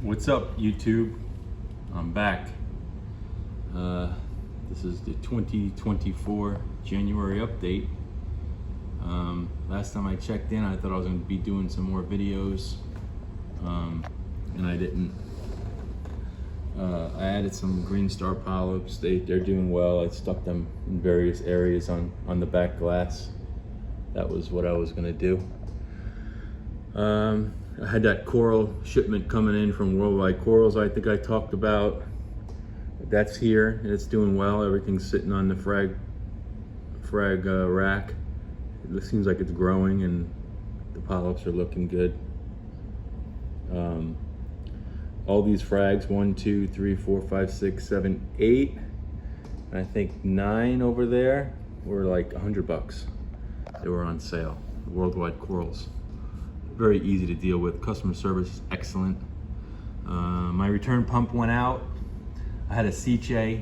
What's up, YouTube? I'm back. This is the 2024 January update. Last time I checked in, I thought I was going to be doing some more videos, and I didn't. I added some green star polyps. They're doing well. I stuck them in various areas on the back glass. That was what I was going to do. I had that coral shipment coming in from Worldwide Corals I think I talked about. That's here, and it's doing well. Everything's sitting on the frag rack. It seems like it's growing, and the polyps are looking good. All these frags, 1, 2, 3, 4, 5, 6, 7, 8, and I think 9 over there were like $100. They were on sale. Worldwide Corals. Very easy to deal with. Customer service is excellent. My return pump went out. I had a Sicce,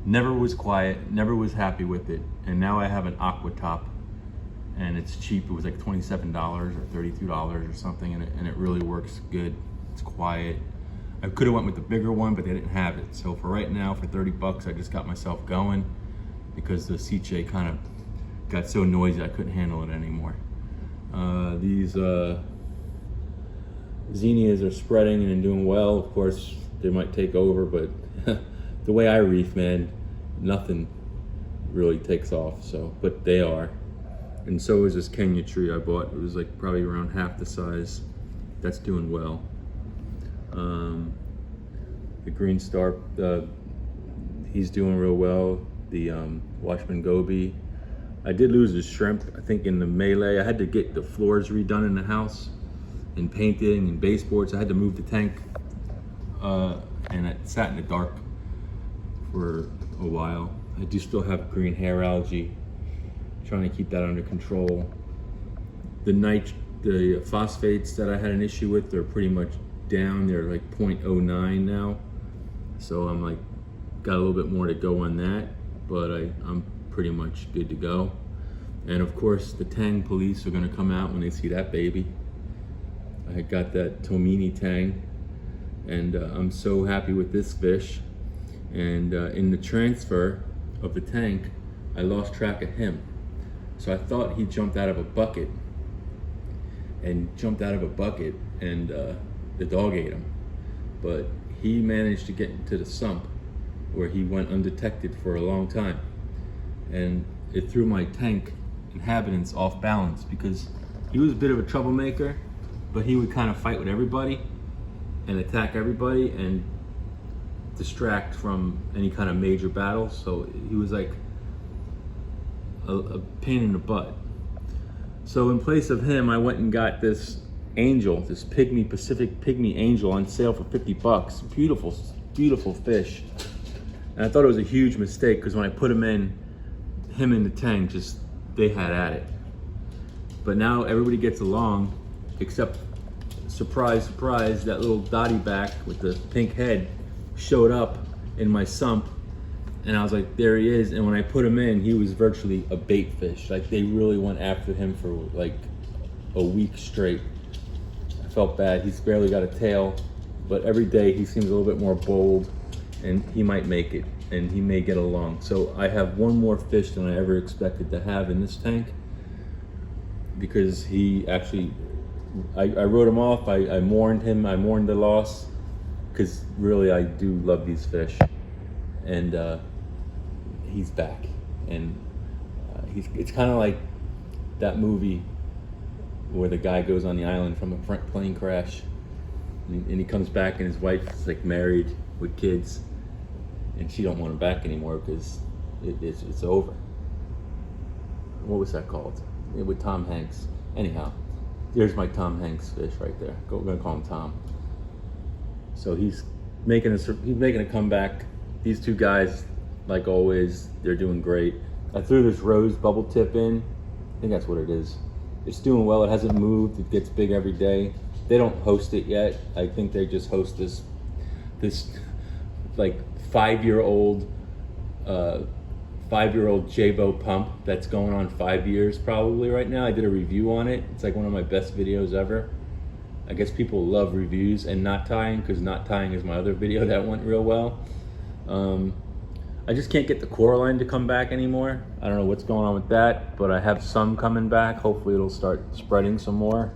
never was quiet, never was happy with it, and now I have an Aquatop, and it's cheap. It was like $27 or $32 or something, and it really works good. It's quiet. I could have went with the bigger one, but they didn't have it. So for right now, for 30 bucks, I just got myself going because the Sicce kind of got so noisy I couldn't handle it anymore. These zinnias are spreading and doing well. Of course, they might take over, but the way I reef, man, nothing really takes off. So, but they are. And so is this Kenya tree I bought. It was like probably around half the size. That's doing well. The green star, he's doing real well. The Washburn Goby. I did lose a shrimp, I think in the melee. I had to get the floors redone in the house and painting and baseboards. I had to move the tank, and it sat in the dark for a while. I do still have green hair algae, trying to keep that under control. The phosphates that I had an issue with, they're pretty much down. They're like 0.09 now. So I'm like, got a little bit more to go on that, but I'm pretty much good to go. And of course, the Tang police are gonna come out when they see that baby. I got that Tomini Tang, and I'm so happy with this fish. And in the transfer of the tank, I lost track of him. So I thought he jumped out of a bucket, and the dog ate him. But he managed to get into the sump where he went undetected for a long time. And it threw my tank inhabitants off balance because he was a bit of a troublemaker, but he would kind of fight with everybody and attack everybody and distract from any kind of major battle. So he was like a pain in the butt. So in place of him, I went and got this angel, this Pacific pygmy angel on sale for 50 bucks. Beautiful, beautiful fish. And I thought it was a huge mistake because when I put him in the tank, just they had at it. But now everybody gets along, except surprise, surprise, that little dotty back with the pink head showed up in my sump, and I was like, there he is. And when I put him in, he was virtually a bait fish. Like they really went after him for like a week straight. I felt bad. He's barely got a tail, but every day he seems a little bit more bold, and he might make it, and he may get along. So I have one more fish than I ever expected to have in this tank, because he actually, I wrote him off. I mourned him. I mourned the loss, because really I do love these fish. And he's back, and it's kind of like that movie where the guy goes on the island from a plane crash, and he comes back, and his wife is like married with kids, and she don't want him back anymore because it's over. What was that called? With Tom Hanks. Anyhow, there's my Tom Hanks fish right there. We're gonna call him Tom. So he's making a comeback. These two guys, like always, they're doing great. I threw this rose bubble tip in. I think that's what it is. It's doing well. It hasn't moved. It gets big every day. They don't host it yet. I think they just host this like 5-year-old Jabo pump that's going on 5 years probably right now. I did a review on it. It's like one of my best videos ever. I guess people love reviews and knot tying, because knot tying is my other video that went real well. I just can't get the Coraline to come back anymore. I don't know what's going on with that, but I have some coming back. Hopefully it'll start spreading some more.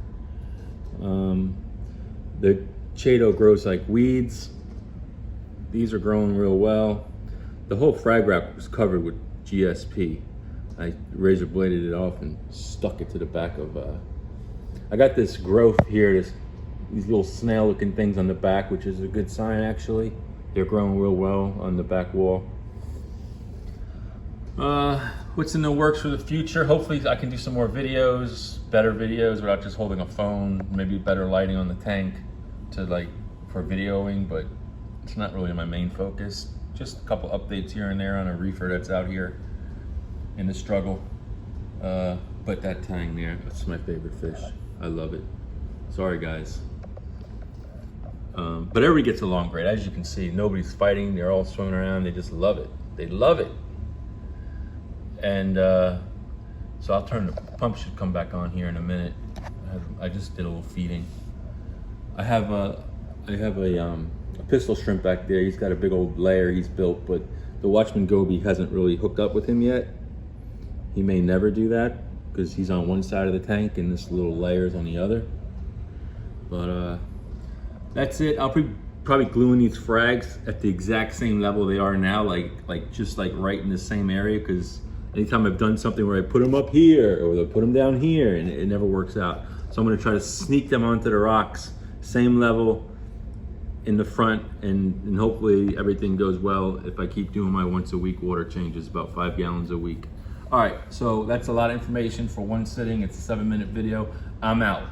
The Chaeto grows like weeds. These are growing real well. The whole frag rack was covered with GSP. I razor bladed it off and stuck it to the back of, I got this growth here, these little snail looking things on the back, which is a good sign actually. They're growing real well on the back wall. What's in the works for the future? Hopefully I can do some more videos, better videos without just holding a phone, maybe better lighting on the tank to for videoing, but it's not really my main focus. Just a couple updates here and there on a reefer that's out here in the struggle. But that tang there, that's my favorite fish. I love it. Sorry guys. But everybody gets along great. As you can see, nobody's fighting. They're all swimming around. They just love it. They love it. And so I'll turn, the pump should come back on here in a minute. I just did a little feeding. I have a pistol shrimp back there. He's got a big old lair he's built, but the Watchman Goby hasn't really hooked up with him yet. He may never do that because he's on one side of the tank and this little layer is on the other. But that's it. I'll probably gluing these frags at the exact same level they are now, just right in the same area, because anytime I've done something where I put them up here or I put them down here, and it never works out. So I'm gonna try to sneak them onto the rocks, same level in the front, and hopefully everything goes well if I keep doing my once a week water changes, about 5 gallons a week. All right, so that's a lot of information for one sitting. It's a 7-minute video. I'm out.